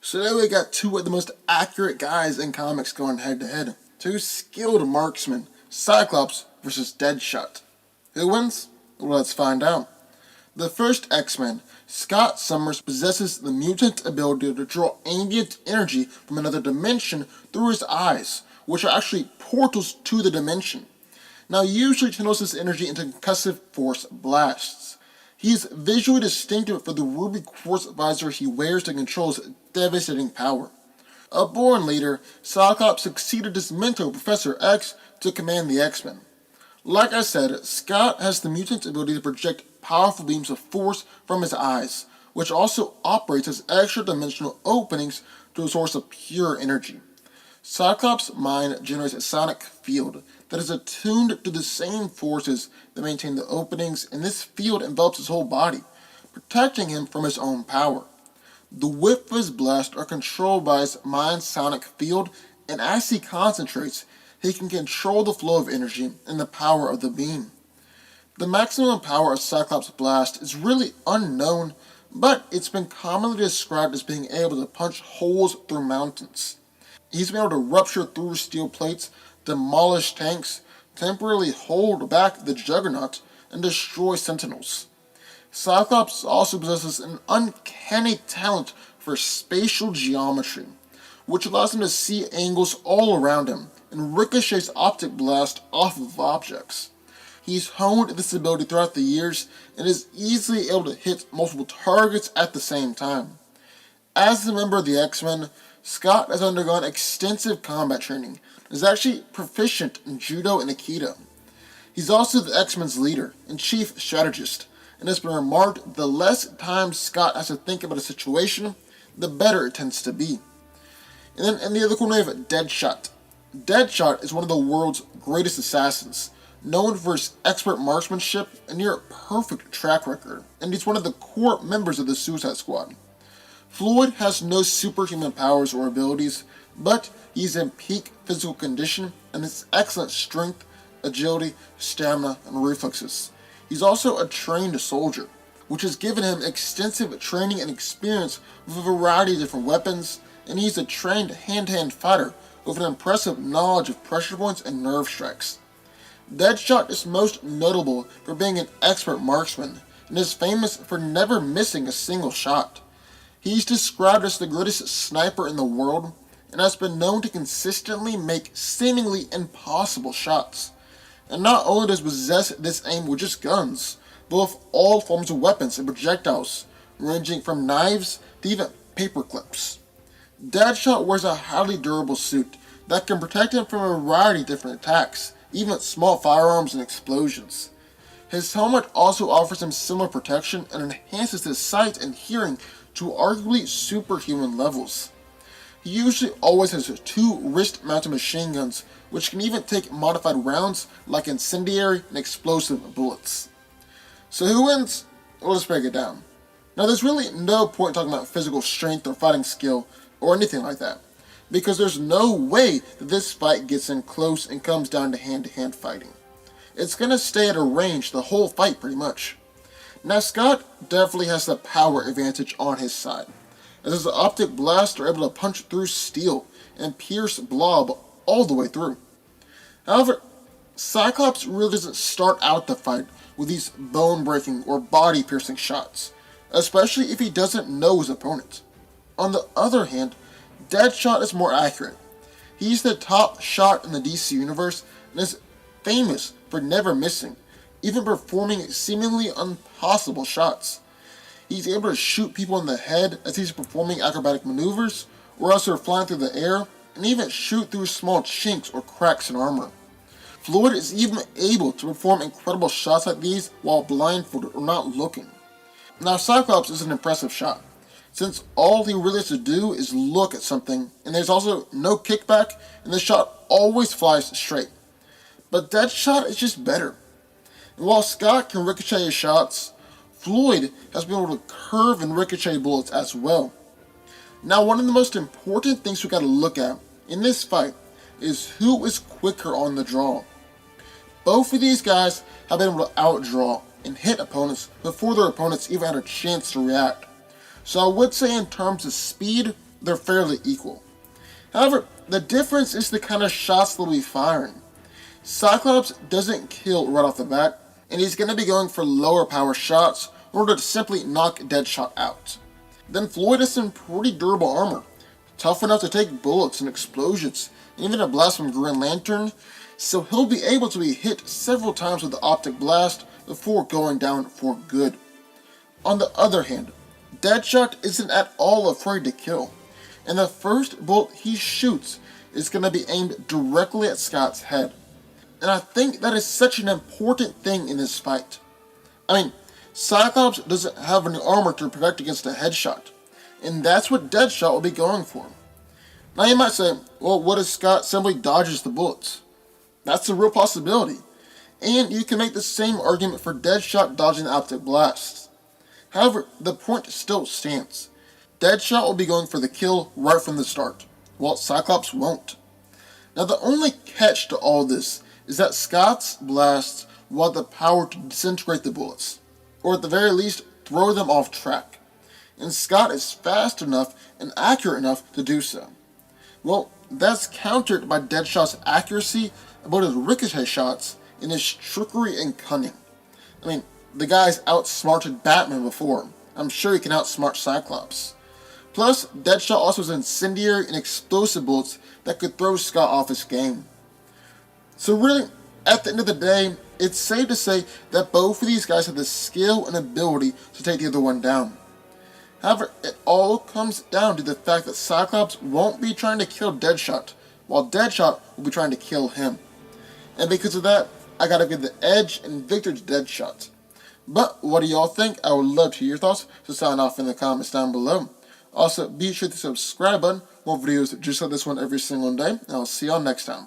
So today we got two of the most accurate guys in comics going head to head. Two skilled marksmen, Cyclops versus Deadshot. Who wins? Well, let's find out. The first X-Men, Scott Summers, possesses the mutant ability to draw ambient energy from another dimension through his eyes, which are actually portals to the dimension. Now, usually channels this energy into concussive force blasts. He is visually distinctive for the ruby quartz visor he wears to control his devastating power. A born leader, Cyclops succeeded his mentor, Professor X, to command the X-Men. Like I said, Scott has the mutant ability to project powerful beams of force from his eyes, which also operates as extra-dimensional openings to a source of pure energy. Cyclops' mind generates a sonic field that is attuned to the same forces that maintain the openings, and this field envelops his whole body, protecting him from his own power. The width of his blasts are controlled by his mind's sonic field, and as he concentrates, he can control the flow of energy and the power of the beam. The maximum power of Cyclops' blast is really unknown, but it's been commonly described as being able to punch holes through mountains. He's been able to rupture through steel plates, demolish tanks, temporarily hold back the Juggernaut, and destroy Sentinels. Cyclops also possesses an uncanny talent for spatial geometry, which allows him to see angles all around him and ricochets optic blast off of objects. He's honed this ability throughout the years and is easily able to hit multiple targets at the same time. As a member of the X-Men, Scott has undergone extensive combat training and is actually proficient in judo and aikido. He's also the X-Men's leader and chief strategist, and has been remarked the less time Scott has to think about a situation, the better it tends to be. And then in the other corner, we have Deadshot. Deadshot is one of the world's greatest assassins, known for his expert marksmanship and near perfect track record, and he's one of the core members of the Suicide Squad. Floyd has no superhuman powers or abilities, but he's in peak physical condition and has excellent strength, agility, stamina, and reflexes. He's also a trained soldier, which has given him extensive training and experience with a variety of different weapons, and he's a trained hand-to-hand fighter with an impressive knowledge of pressure points and nerve strikes. Deadshot is most notable for being an expert marksman, and is famous for never missing a single shot. He's described as the greatest sniper in the world, and has been known to consistently make seemingly impossible shots. And not only does he possess this aim with just guns, but with all forms of weapons and projectiles, ranging from knives to even paper clips. Deadshot wears a highly durable suit that can protect him from a variety of different attacks, even small firearms and explosions. His helmet also offers him similar protection and enhances his sight and hearing to arguably superhuman levels. He usually always has two wrist-mounted machine guns, which can even take modified rounds like incendiary and explosive bullets. So who wins? Well, let's break it down. Now, there's really no point talking about physical strength or fighting skill or anything like that, because there's no way that this fight gets in close and comes down to hand-to-hand fighting. It's going to stay at a range the whole fight pretty much. Now, Scott definitely has the power advantage on his side, as his optic blasts are able to punch through steel and pierce blob all the way through. However, Cyclops really doesn't start out the fight with these bone-breaking or body-piercing shots, especially if he doesn't know his opponent. On the other hand, Deadshot is more accurate. He's the top shot in the DC universe and is famous for never missing, even performing seemingly impossible shots. He's able to shoot people in the head as he's performing acrobatic maneuvers, or else they're flying through the air, and even shoot through small chinks or cracks in armor. Floyd is even able to perform incredible shots like these while blindfolded or not looking. Now, Cyclops is an impressive shot, since all he really has to do is look at something, and there's also no kickback, and the shot always flies straight. But Deadshot is just better. And while Scott can ricochet his shots, Floyd has been able to curve and ricochet bullets as well. Now, one of the most important things we gotta look at in this fight is who is quicker on the draw. Both of these guys have been able to outdraw and hit opponents before their opponents even had a chance to react. So I would say in terms of speed, they're fairly equal. However, the difference is the kind of shots they'll be firing. Cyclops doesn't kill right off the bat, and he's going to be going for lower power shots in order to simply knock Deadshot out. Then Floyd has some pretty durable armor, tough enough to take bullets and explosions, and even a blast from Green Lantern, so he'll be able to be hit several times with the optic blast before going down for good. On the other hand, Deadshot isn't at all afraid to kill, and the first bullet he shoots is going to be aimed directly at Scott's head. And I think that is such an important thing in this fight. I mean, Cyclops doesn't have any armor to protect against a headshot, and that's what Deadshot will be going for. Now you might say, well, what if Scott simply dodges the bullets? That's a real possibility, and you can make the same argument for Deadshot dodging the optic blasts. However, the point still stands. Deadshot will be going for the kill right from the start, while Cyclops won't. Now the only catch to all this is that Scott's blasts will have the power to disintegrate the bullets, or at the very least, throw them off track. And Scott is fast enough and accurate enough to do so. Well, that's countered by Deadshot's accuracy about his ricochet shots and his trickery and cunning. I mean, the guy's outsmarted Batman before. I'm sure he can outsmart Cyclops. Plus, Deadshot also has incendiary and explosive bullets that could throw Scott off his game. So really, at the end of the day, it's safe to say that both of these guys have the skill and ability to take the other one down. However, it all comes down to the fact that Cyclops won't be trying to kill Deadshot, while Deadshot will be trying to kill him. And because of that, I gotta give the edge and victory to Deadshot. But what do y'all think? I would love to hear your thoughts, so sign off in the comments down below. Also, be sure to subscribe button, more videos just like this one every single day, and I'll see y'all next time.